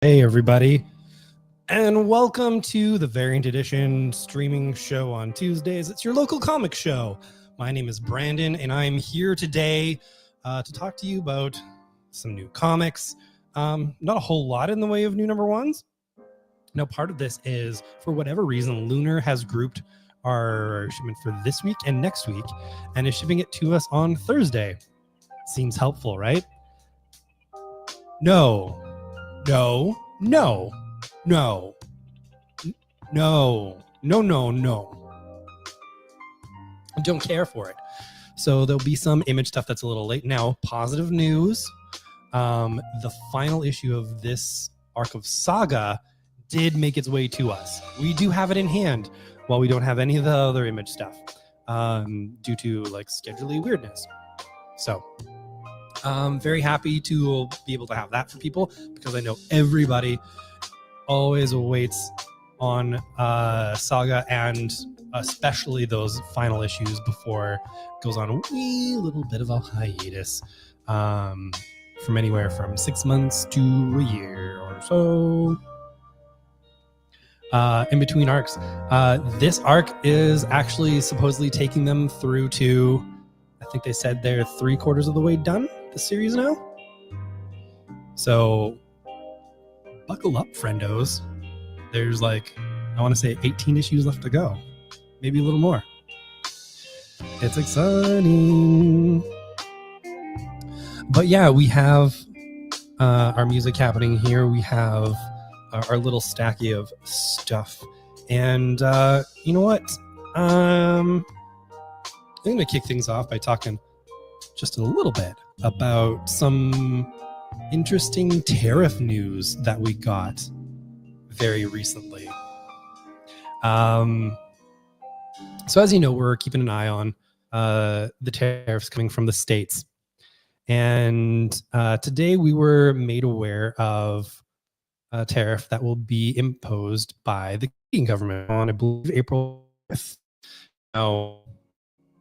Hey everybody, and welcome to the Variant Edition streaming show on Tuesdays. It's your local comic show. My name is Brandon, and I'm here today to talk to you about some new comics. Not a whole lot in the way of new number ones. Now, part of this is, for whatever reason, Lunar has grouped our shipment for this week and next week, and is shipping it to us on Thursday. Seems helpful, right? No. I don't care for it. So there'll be some image stuff that's a little late. Now, positive news. The final issue of this arc of Saga did make its way to us. We do have it in hand, while we don't have any of the other image stuff due to like scheduling weirdness. So very happy to be able to have that for people, because I know everybody always waits on Saga, and especially those final issues before it goes on a wee little bit of a hiatus from anywhere from 6 months to a year or so. In between arcs, this arc is actually supposedly taking them through to, I think they said they're 3/4 of the way done the series now. So buckle up, friendos. There's like, I want to say 18 issues left to go, maybe a little more. It's exciting. But yeah, we have our music happening here. We have our little stacky of stuff, and you know what? I'm going to kick things off by talking just a little bit about some interesting tariff news that we got very recently. So as you know, we're keeping an eye on the tariffs coming from the States. And today we were made aware of a tariff that will be imposed by the Canadian government on, I believe, April 5th. Now,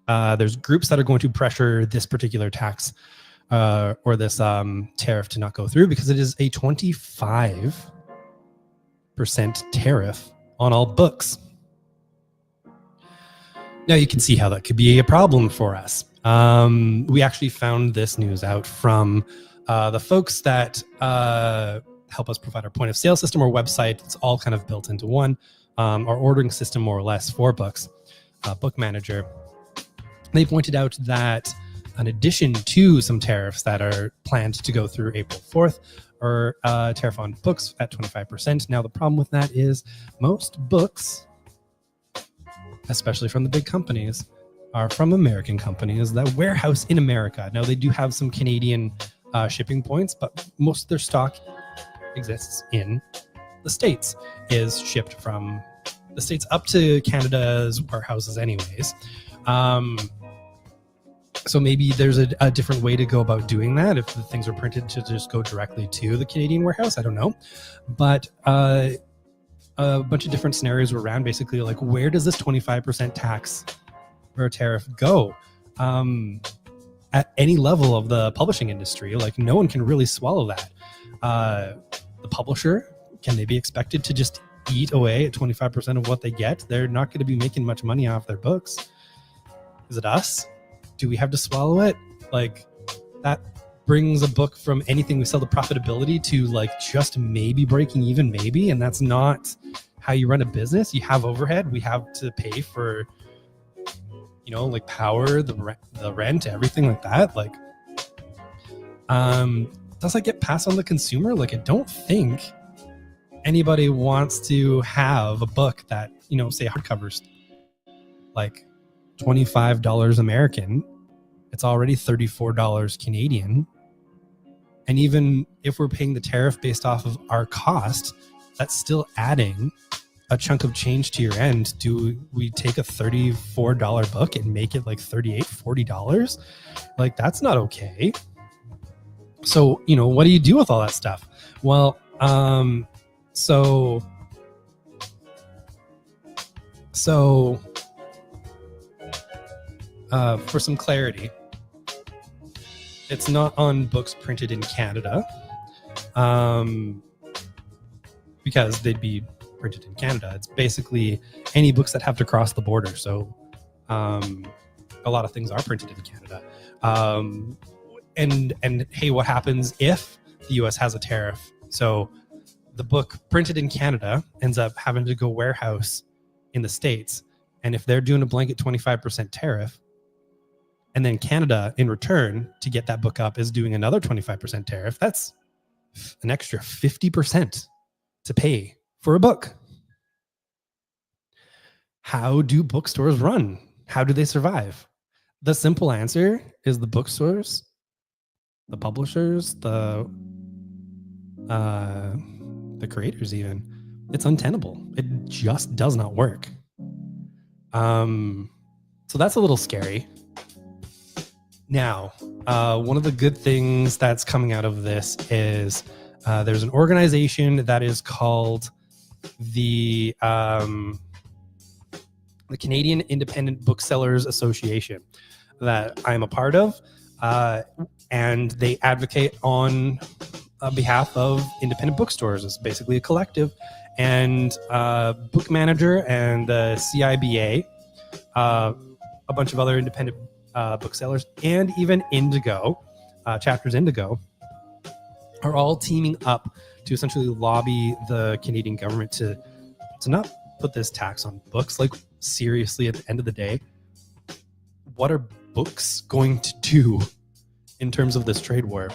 there's groups that are going to pressure this particular tax or this tariff to not go through, because it is a 25% tariff on all books. Now you can see how that could be a problem for us. We actually found this news out from the folks that help us provide our point of sale system or website. It's all kind of built into one. Our ordering system, more or less, for books, Book Manager. They pointed out that in addition to some tariffs that are planned to go through April 4th, or tariff on books at 25%. Now, the problem with that is most books, especially from the big companies, are from American companies that warehouse in America. Now, they do have some Canadian shipping points, but most of their stock exists in the States, is shipped from the States up to Canada's warehouses anyways. So maybe there's a different way to go about doing that, if the things are printed to just go directly to the Canadian warehouse. I don't know. But a bunch of different scenarios were around, basically like, where does this 25% tax or tariff go? At any level of the publishing industry, like, no one can really swallow that. The publisher, can they be expected to just eat away at 25% of what they get? They're not going to be making much money off their books. Is it us? Do we have to swallow it? Like, that brings a book from anything we sell to profitability to like just maybe breaking even, maybe, and that's not how you run a business. You have overhead. We have to pay for, you know, like power, the rent, everything like that. Like, does that get passed on the consumer? Like, I don't think anybody wants to have a book that, you know, say hardcovers like $25 American. It's already $34 Canadian. And even if we're paying the tariff based off of our cost, that's still adding a chunk of change to your end. Do we take a $34 book and make it like $38, $40? Like, that's not okay. So, you know, what do you do with all that stuff? Well, for some clarity, It's not on books printed in Canada, because they'd be printed in Canada. It's basically any books that have to cross the border. So a lot of things are printed in Canada. And hey, what happens if the US has a tariff? So the book printed in Canada ends up having to go warehouse in the States. And if they're doing a blanket 25% tariff, and then Canada in return to get that book up is doing another 25% tariff, that's an extra 50% to pay for a book. How do bookstores run? How do they survive? The simple answer is the bookstores, the publishers, the creators even. It's untenable. It just does not work. So that's a little scary. Now, one of the good things that's coming out of this is there's an organization that is called the Canadian Independent Booksellers Association that I'm a part of, and they advocate on behalf of independent bookstores. It's basically a collective, and Book Manager and the CIBA, a bunch of other independent booksellers, and even Indigo, Chapters Indigo, are all teaming up to essentially lobby the Canadian government to not put this tax on books. Like, seriously, at the end of the day, what are books going to do in terms of this trade war?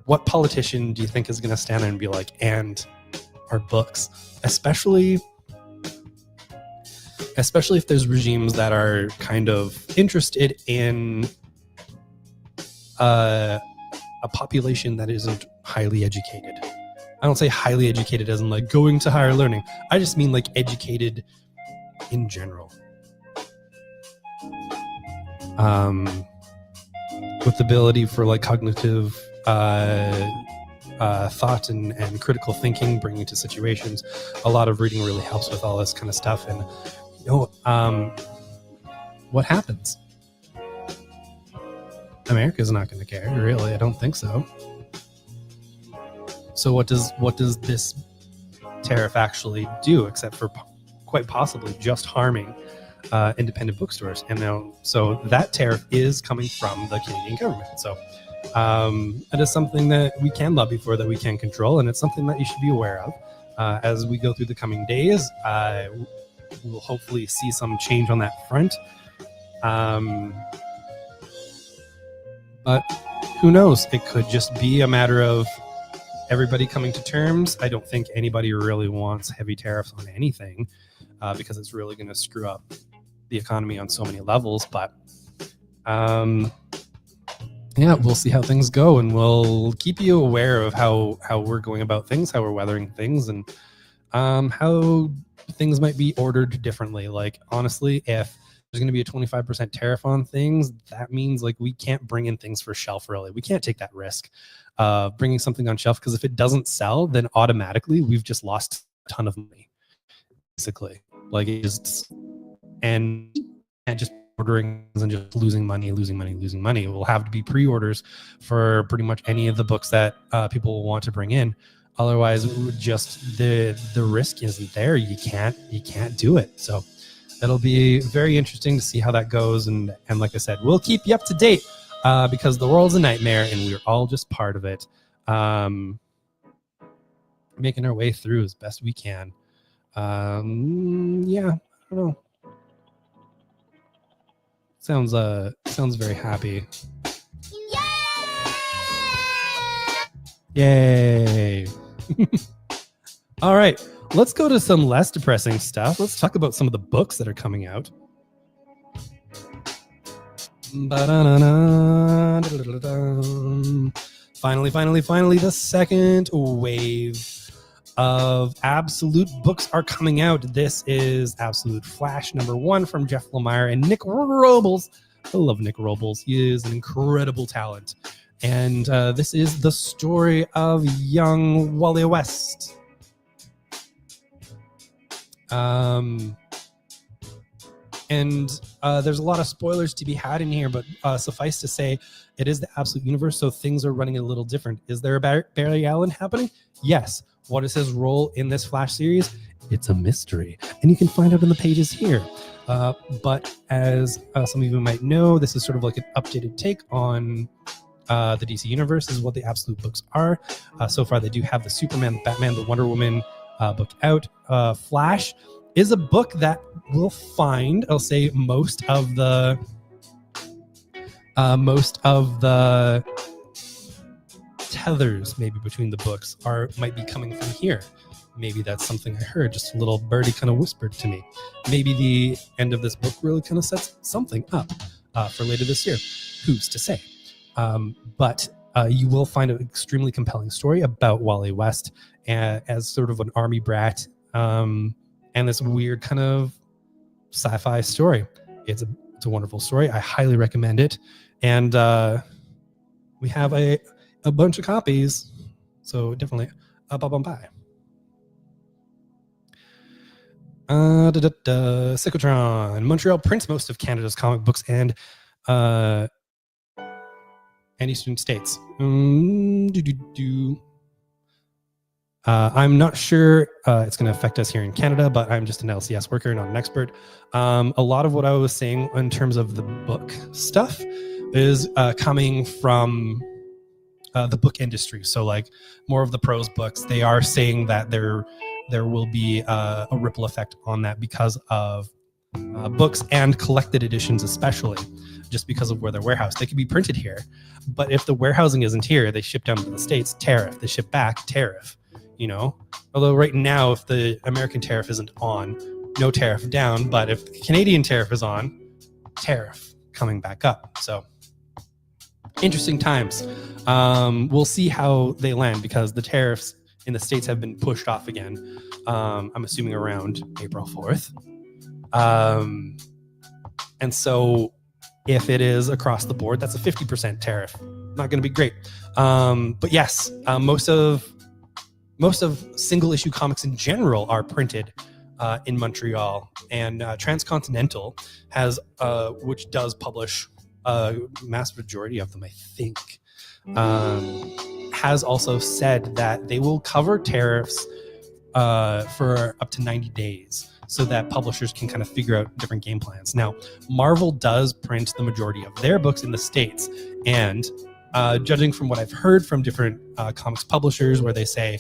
What politician do you think is going to stand there and be like, and our books, especially if there's regimes that are kind of interested in a population that isn't highly educated. I don't say highly educated as in like going to higher learning. I just mean like educated in general. With the ability for like cognitive thought and critical thinking, bringing to situations. A lot of reading really helps with all this kind of stuff. And what happens? America's not going to care, really. I don't think so. So what does this tariff actually do, except for quite possibly just harming independent bookstores? And now, so that tariff is coming from the Canadian government. So it is something that we can lobby for, that we can control, and it's something that you should be aware of as we go through the coming days. We'll hopefully see some change on that front. But who knows? It could just be a matter of everybody coming to terms. I don't think anybody really wants heavy tariffs on anything because it's really going to screw up the economy on so many levels. But yeah, we'll see how things go, and we'll keep you aware of how we're going about things, how we're weathering things, and how things might be ordered differently. Like, honestly, if there's going to be a 25% tariff on things, that means like we can't bring in things for shelf, really. We can't take that risk of bringing something on shelf, because if it doesn't sell, then automatically we've just lost a ton of money, basically. Like, it just, and just ordering and just losing money. It will have to be pre-orders for pretty much any of the books that people will want to bring in. Otherwise, it would just the risk isn't there. You can't do it. So it'll be very interesting to see how that goes. And like I said, we'll keep you up to date because the world's a nightmare and we're all just part of it. Making our way through as best we can. Yeah, I don't know. Sounds very happy. Yay! All right, let's go to some less depressing stuff. Let's talk about some of the books that are coming out. Finally, the second wave of Absolute books are coming out. This is Absolute Flash #1 from Jeff Lemire and Nick Robles. I love Nick Robles. He is an incredible talent. And this is the story of young Wally West. And there's a lot of spoilers to be had in here, but suffice to say, it is the absolute universe, so things are running a little different. Is there a Barry Allen happening? Yes. What is his role in this Flash series? It's a mystery, and you can find out in the pages here. But as some of you might know, this is sort of like an updated take on the DC universe. This is what the absolute books are. So far, they do have the Superman, the Batman, the Wonder Woman book out. Flash is a book that will find, I'll say, most of the tethers maybe between the books might be coming from here. Maybe that's something I heard. Just a little birdie kind of whispered to me. Maybe the end of this book really kind of sets something up for later this year. Who's to say? But you will find an extremely compelling story about Wally West as sort of an army brat, and this weird kind of sci-fi story. It's a wonderful story. I highly recommend it. And we have a bunch of copies, so definitely up on by. Cyclotron. Montreal prints most of Canada's comic books and Eastern states. I'm not sure it's going to affect us here in Canada, but I'm just an LCS worker, not an expert. A lot of what I was saying in terms of the book stuff is coming from the book industry. So like more of the prose books, they are saying that there will be a ripple effect on that because of books and collected editions, especially just because of where they're warehoused. They could be printed here, but if the warehousing isn't here, they ship down to the States, tariff. They ship back, tariff. You know, although right now, if the American tariff isn't on, no tariff down, but if the Canadian tariff is on, tariff coming back up. So interesting times. We'll see how they land because the tariffs in the States have been pushed off again. I'm assuming around April 4th. And so if it is across the board, that's a 50% tariff. Not going to be great. But yes, most of single issue comics in general are printed in Montreal, and Transcontinental has, which does publish a mass majority of them, I think, has also said that they will cover tariffs for up to 90 days so that publishers can kind of figure out different game plans. Now, Marvel does print the majority of their books in the States, and judging from what I've heard from different comics publishers where they say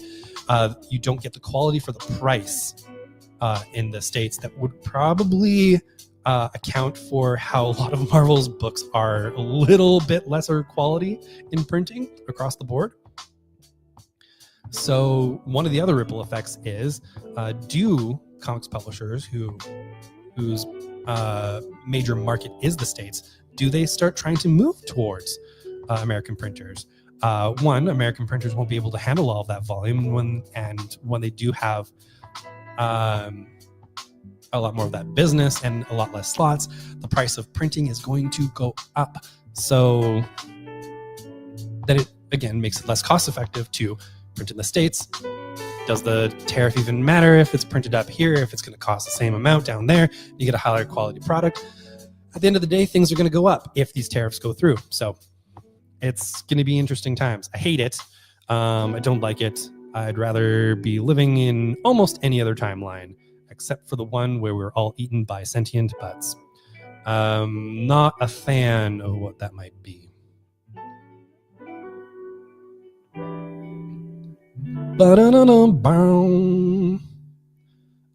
you don't get the quality for the price in the States, that would probably account for how a lot of Marvel's books are a little bit lesser quality in printing across the board. So one of the other ripple effects is do comics publishers whose major market is the States, do they start trying to move towards American printers? One, American printers won't be able to handle all of that volume when they do have a lot more of that business and a lot less slots, the price of printing is going to go up. So then it, again, makes it less cost effective to print in the States. Does the tariff even matter if it's printed up here, if it's going to cost the same amount down there? You get a higher quality product. At the end of the day, things are going to go up if these tariffs go through. So it's going to be interesting times. I hate it. I don't like it. I'd rather be living in almost any other timeline, except for the one where we're all eaten by sentient butts. Not a fan of what that might be.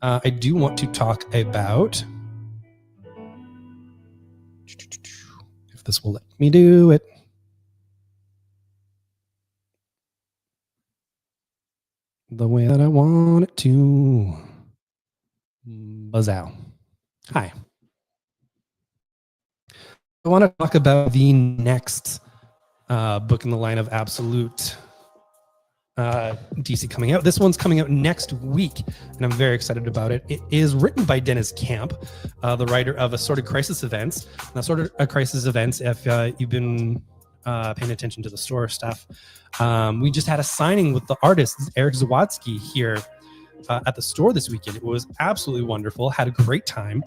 I do want to talk about, if this will let me do it, the way that I want it to. Bazzow. Hi. I want to talk about the next book in the line of absolute DC coming out. This one's coming out next week, and I'm very excited about it. It is written by Dennis Camp, the writer of Assorted Crisis Events. And Assorted Crisis Events, if you've been paying attention to the store stuff, we just had a signing with the artist, Eric Zawadzki, here at the store this weekend. It was absolutely wonderful. Had a great time.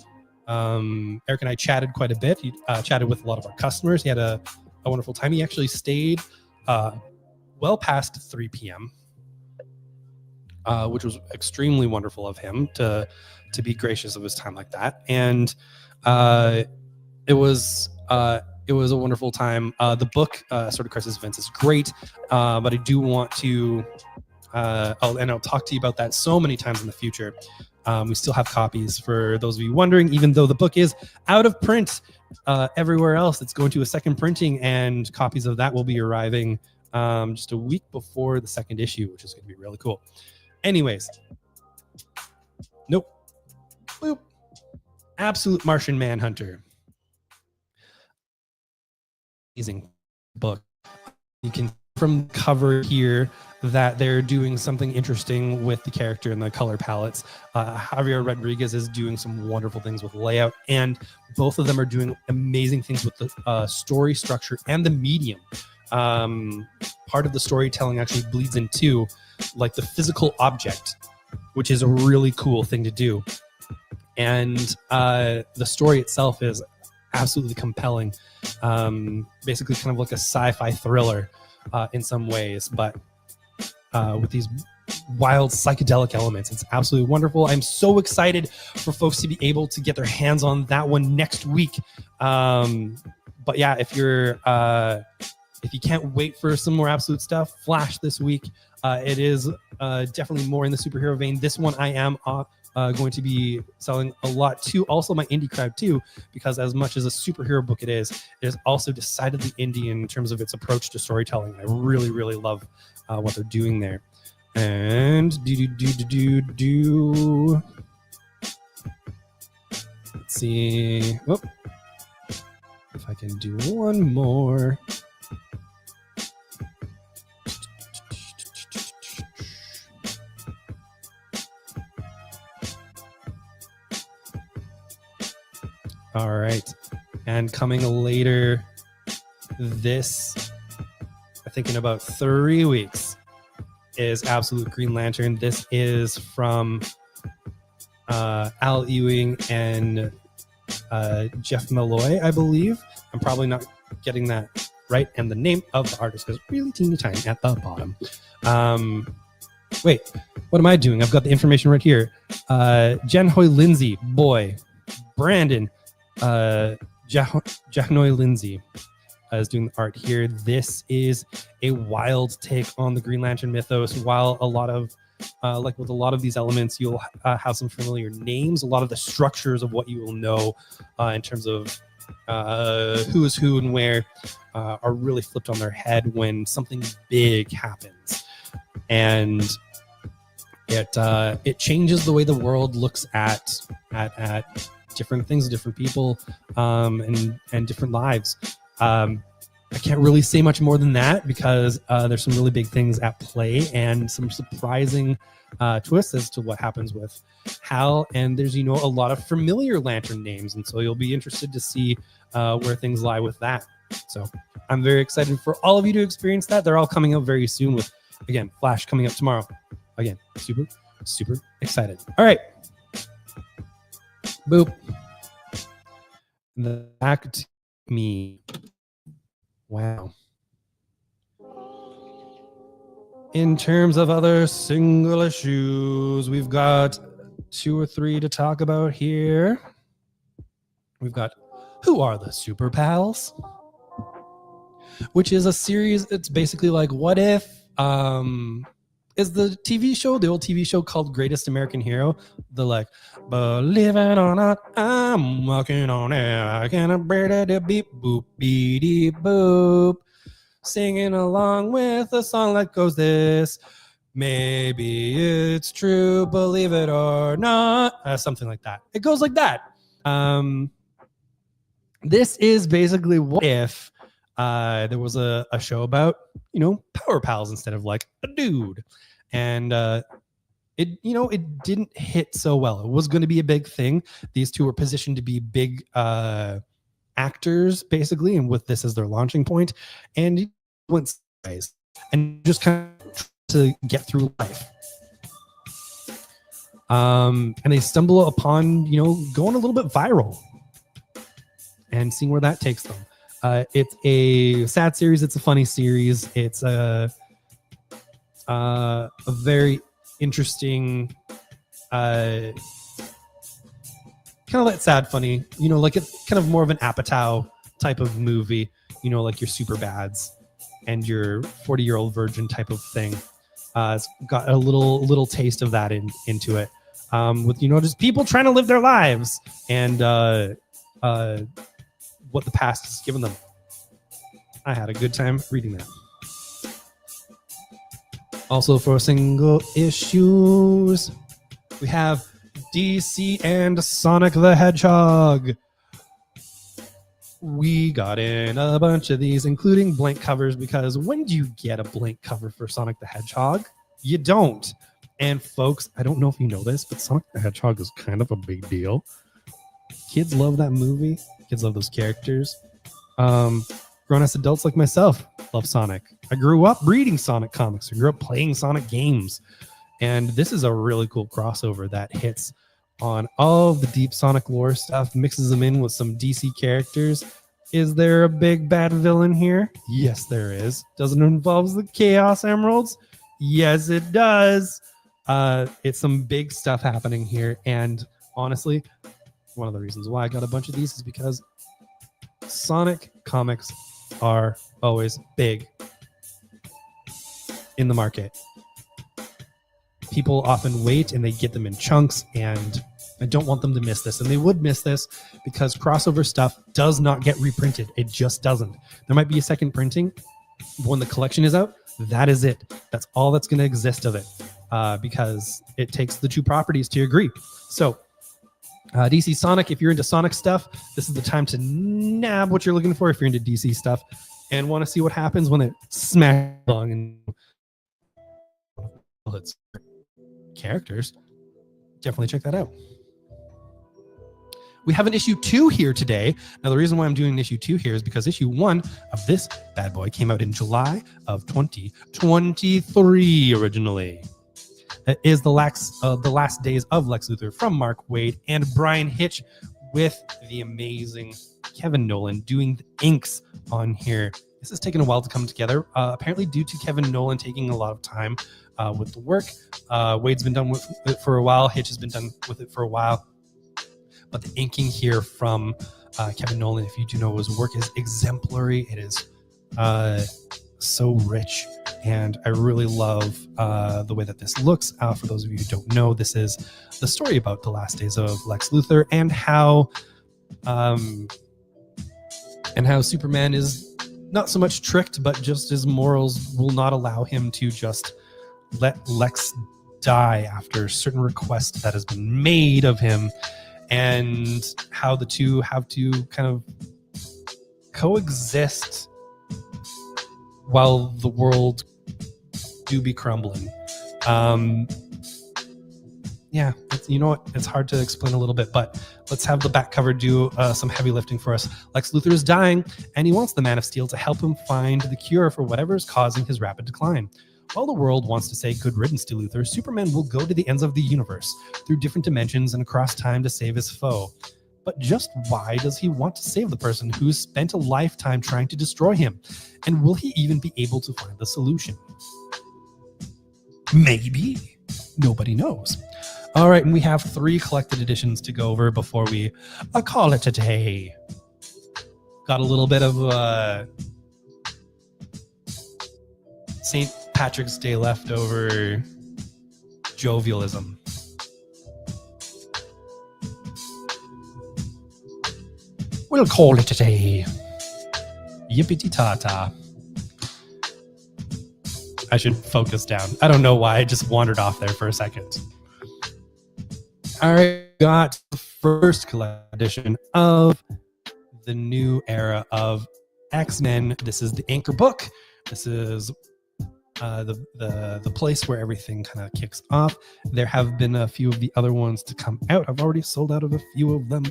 Eric and I chatted quite a bit. He chatted with a lot of our customers. He had a wonderful time. He actually stayed well past 3 p.m., which was extremely wonderful of him to be gracious of his time like that. And it was a wonderful time. The book, Sort of Crisis Events, is great, but I do want to, I'll talk to you about that so many times in the future. We still have copies for those of you wondering, even though the book is out of print everywhere else. It's going to a second printing, and copies of that will be arriving just a week before the second issue, which is going to be really cool. Anyways, nope. Boop. Absolute Martian Manhunter. Amazing book. You can from the cover here that they're doing something interesting with the character and the color palettes. Javier Rodriguez is doing some wonderful things with layout, and both of them are doing amazing things with the story structure and the medium. Part of the storytelling actually bleeds into like the physical object, which is a really cool thing to do. And the story itself is absolutely compelling. Basically kind of like a sci-fi thriller in some ways, but with these wild psychedelic elements. It's absolutely wonderful. I'm so excited for folks to be able to get their hands on that one next week. But yeah, if you can't wait for some more Absolute stuff, Flash this week. It is definitely more in the superhero vein. This one I am going to be selling a lot too. Also my indie crowd too, because as much as a superhero book it is also decidedly indie in terms of its approach to storytelling. I really, really love what they're doing there. And let's see. Whoop. If I can do one more. All right. And coming later this, I think in about 3 weeks, is Absolute Green Lantern. This is from Al Ewing and Jeff Malloy, I believe. I'm probably not getting that right. And the name of the artist is really teeny tiny at the bottom. Wait, what am I doing? I've got the information right here. Jen Hoy Lindsay, boy. Brandon Jahnoy Lindsay is doing the art here. This is a wild take on the Green Lantern mythos. While a lot of like with a lot of these elements, you'll have some familiar names. A lot of the structures of what you will know in terms of who is who and where are really flipped on their head when something big happens, and it changes the way the world looks at different things, different people, and different lives. I can't really say much more than that because there's some really big things at play and some surprising twists as to what happens with Hal. And there's, a lot of familiar Lantern names. And so you'll be interested to see where things lie with that. So I'm very excited for all of you to experience that. They're all coming out very soon with, again, Flash coming up tomorrow. Again, super, super excited. All right. Boop. Back to me. Wow. In terms of other single issues, we've got 2 or 3 to talk about here. We've got Who Are the Super Pals? Which is a series. It's basically like, what if is the TV show, the old TV show called Greatest American Hero, the like, believe it or not, I'm walking on air, I can't bear that beep boop beady boop, singing along with a song that goes this, maybe it's true, believe it or not, something like that. It goes like that. This is basically what if there was a show about, power pals instead of like a dude. And it didn't hit so well. It was going to be a big thing. These two were positioned to be big actors, basically, and with this as their launching point. And it went sideways and just kind of to get through life. And they stumble upon, going a little bit viral and seeing where that takes them. It's a sad series. It's a funny series. It's a very interesting, kind of like sad, funny, like it's kind of more of an Apatow type of movie, like your Superbads and your 40-Year-Old Virgin type of thing. It's got a little taste of that into it, with just people trying to live their lives and what the past has given them. I had a good time reading that. Also, for single issues, we have DC and Sonic the Hedgehog. We got in a bunch of these, including blank covers, because when do you get a blank cover for Sonic the Hedgehog? You don't. And folks, I don't know if you know this, but Sonic the Hedgehog is kind of a big deal. Kids love that movie. Kids love those characters. Grown-ass adults like myself love Sonic. I grew up reading Sonic comics. I grew up playing Sonic games. And this is a really cool crossover that hits on all of the deep Sonic lore stuff, mixes them in with some DC characters. Is there a big bad villain here? Yes, there is. Does it involve the Chaos Emeralds? Yes, it does. It's some big stuff happening here. And honestly, one of the reasons why I got a bunch of these is because Sonic comics are always big in the market. People often wait and they get them in chunks, and I don't want them to miss this. And they would miss this because crossover stuff does not get reprinted. It just doesn't. There might be a second printing. When the collection is out, that is it. That's all that's going to exist of it, because it takes the two properties to agree. So DC Sonic, if you're into Sonic stuff, this is the time to nab what you're looking for if you're into DC stuff and want to see what happens when it smashes along and its characters. Definitely check that out. We have an issue 2 here today. Now, the reason why I'm doing issue 2 here is because issue 1 of this bad boy came out in July of 2023 originally. It is the last days of Lex Luthor from Mark Waid and Brian Hitch, with the amazing Kevin Nolan doing the inks on here. This has taken a while to come together, apparently due to Kevin Nolan taking a lot of time with the work. Wade's been done with it for a while. Hitch has been done with it for a while. But the inking here from Kevin Nolan, if you do know his work, is exemplary. It is so rich, and I really love the way that this looks. For those of you who don't know, this is the story about the last days of Lex Luthor and how Superman is not so much tricked, but just his morals will not allow him to just let Lex die after a certain request that has been made of him, and how the two have to kind of coexist while the world do be crumbling. Yeah, it's hard to explain a little bit, but let's have the back cover do some heavy lifting for us. Lex Luthor is dying, and he wants the Man of Steel to help him find the cure for whatever is causing his rapid decline. While the world wants to say good riddance to Luthor, Superman will go to the ends of the universe, through different dimensions and across time to save his foe. But just why does he want to save the person who's spent a lifetime trying to destroy him? And will he even be able to find the solution? Maybe. Nobody knows. All right, and we have 3 collected editions to go over before we call it a day. Got a little bit of St. Patrick's Day leftover jovialism. We'll call it a day. Yippity-ta-ta. I should focus down. I don't know why. I just wandered off there for a second. All right, got the first collected edition of the new era of X-Men. This is the anchor book. This is the place where everything kind of kicks off. There have been a few of the other ones to come out. I've already sold out of a few of them.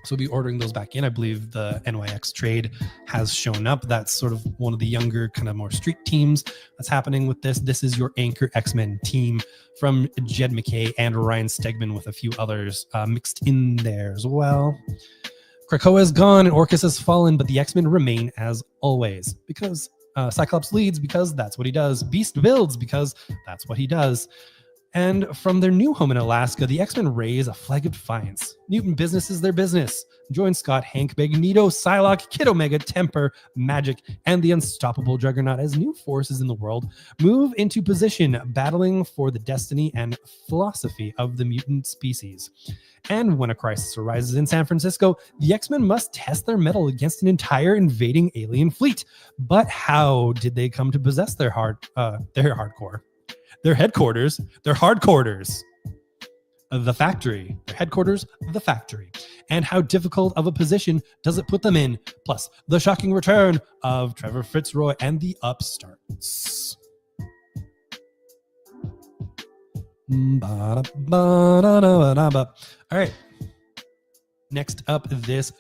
So we'll be ordering those back in. I believe the NYX trade has shown up. That's sort of one of the younger, kind of more street teams that's happening with this. This is your anchor X-Men team from Jed McKay and Ryan Stegman with a few others mixed in there as well. Krakoa is gone and Orcus has fallen, but the X-Men remain as always because Cyclops leads because that's what he does. Beast builds because that's what he does. And from their new home in Alaska, the X-Men raise a flag of defiance. Mutant business is their business. Join Scott, Hank, Magneto, Psylocke, Kid Omega, Temper, Magic, and the unstoppable Juggernaut as new forces in the world move into position, battling for the destiny and philosophy of the mutant species. And when a crisis arises in San Francisco, the X-Men must test their mettle against an entire invading alien fleet. But how did they come to possess their hardcore? Their headquarters, their hardquarters, the factory, their headquarters, the factory. And how difficult of a position does it put them in? Plus, the shocking return of Trevor Fitzroy and the Upstarts. All right. Next up, this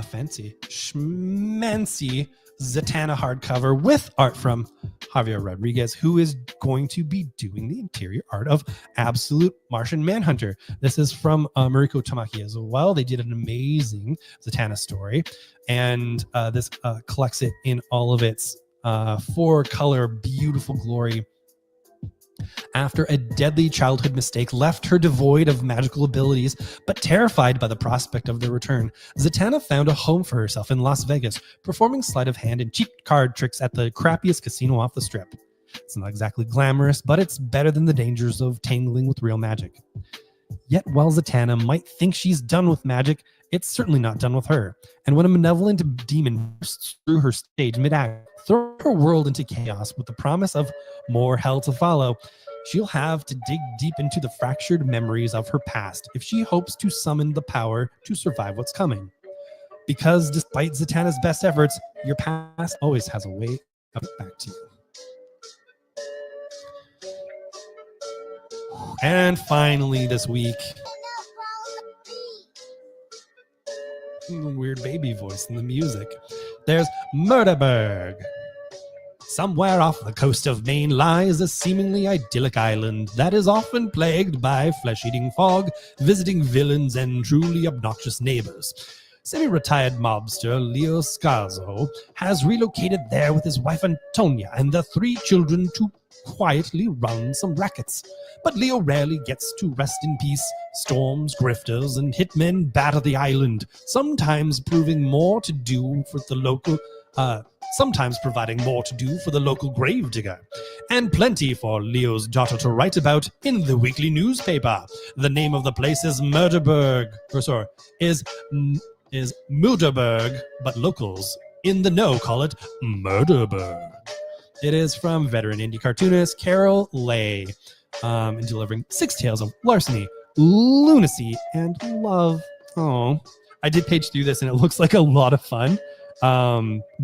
fancy schmancy Zatanna hardcover with art from Javier Rodriguez, who is going to be doing the interior art of Absolute Martian Manhunter. This is from Mariko Tamaki as well. They did an amazing Zatanna story, and this collects it in all of its 4-color beautiful glory. After a deadly childhood mistake left her devoid of magical abilities, but terrified by the prospect of their return, Zatanna found a home for herself in Las Vegas, performing sleight of hand and cheap card tricks at the crappiest casino off the strip. It's not exactly glamorous, but it's better than the dangers of tangling with real magic. Yet while Zatanna might think she's done with magic, it's certainly not done with her. And when a malevolent demon bursts through her stage mid-act, throw her world into chaos with the promise of more hell to follow, she'll have to dig deep into the fractured memories of her past if she hopes to summon the power to survive what's coming. Because despite Zatanna's best efforts, your past always has a way of it back to you. And finally this week, weird baby voice in the music, there's Murderburg. Somewhere off the coast of Maine lies a seemingly idyllic island that is often plagued by flesh-eating fog, visiting villains, and truly obnoxious neighbors. Semi-retired mobster Leo Scarzo has relocated there with his wife Antonia and their 3 children to quietly run some rackets. But Leo rarely gets to rest in peace. Storms, grifters, and hitmen batter the island, sometimes providing more to do for the local gravedigger, and plenty for Leo's daughter to write about in the weekly newspaper. The name of the place is is Murderburg, but locals in the know call it Murderburg. It is from veteran indie cartoonist Carol Lay, in delivering 6 tales of larceny, lunacy, and love. Oh, I did page through this and it looks like a lot of fun.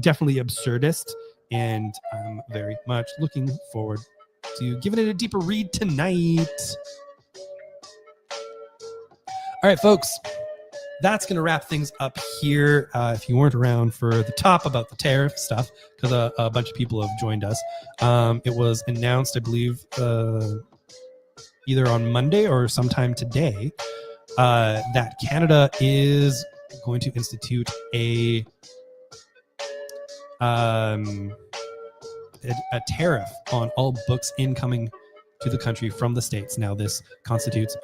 Definitely absurdist, and I'm very much looking forward to giving it a deeper read tonight. All right, folks, that's going to wrap things up here. If you weren't around for the top about the tariff stuff, because a bunch of people have joined us, it was announced, I believe, either on Monday or sometime today, that Canada is going to institute a tariff on all books incoming to the country from the States. Now, this constitutes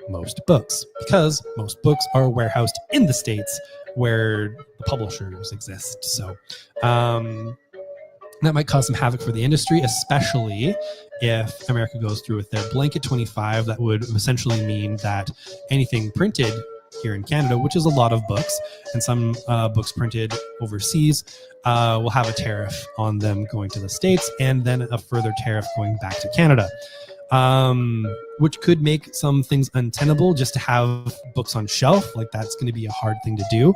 most books, because most books are warehoused in the States where the publishers exist. So that might cause some havoc for the industry, especially if America goes through with their blanket 25. That would essentially mean that anything printed here in Canada, which is a lot of books, and some books printed overseas, will have a tariff on them going to the States, and then a further tariff going back to Canada, which could make some things untenable just to have books on shelf. Like, that's going to be a hard thing to do.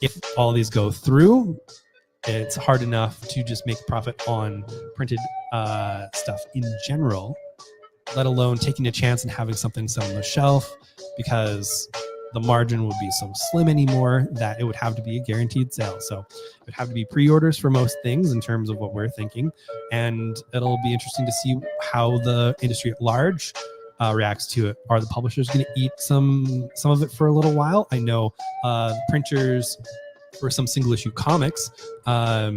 If all these go through, it's hard enough to just make profit on printed stuff in general, let alone taking a chance and having something sit on the shelf, because the margin would be so slim anymore that it would have to be a guaranteed sale. So it would have to be pre-orders for most things in terms of what we're thinking. And it'll be interesting to see how the industry at large reacts to it. Are the publishers going to eat some of it for a little while? I know the printers for some single issue comics are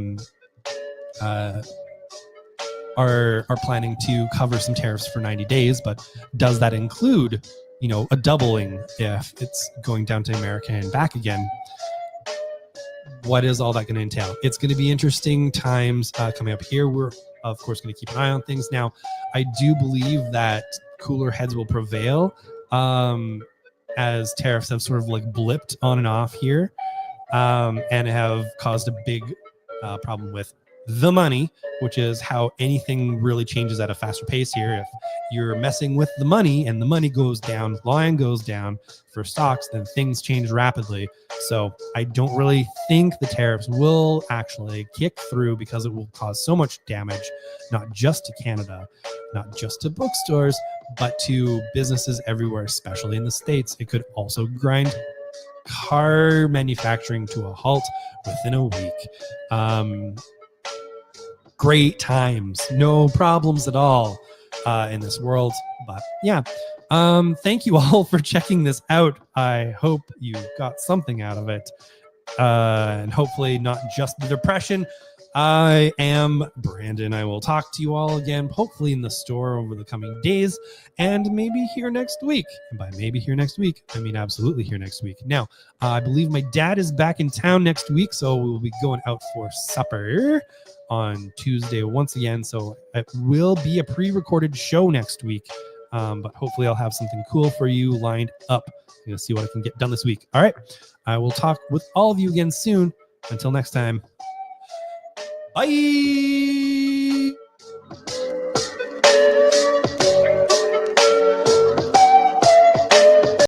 planning to cover some tariffs for 90 days, but does that include, a doubling if it's going down to America and back again? What is all that going to entail? It's going to be interesting times coming up here. We're, of course, going to keep an eye on things. Now, I do believe that cooler heads will prevail as tariffs have sort of like blipped on and off here and have caused a big problem with the money, which is how anything really changes at a faster pace here. If you're messing with the money and the money goes down, line goes down for stocks, then things change rapidly. So I don't really think the tariffs will actually kick through because it will cause so much damage, not just to Canada, not just to bookstores, but to businesses everywhere, especially in the States. It could also grind car manufacturing to a halt within a week. Great times, no problems at all in this world. But yeah, thank you all for checking this out. I hope you got something out of it, and hopefully not just the depression. I am Brandon. I will talk to you all again, hopefully in the store over the coming days, and maybe here next week. And by maybe here next week, I mean absolutely here next week. Now, I believe my dad is back in town next week, so we will be going out for supper on Tuesday once again. So it will be a pre-recorded show next week, but hopefully I'll have something cool for you lined up. I'm going to see what I can get done this week. All right. I will talk with all of you again soon. Until next time. Bye.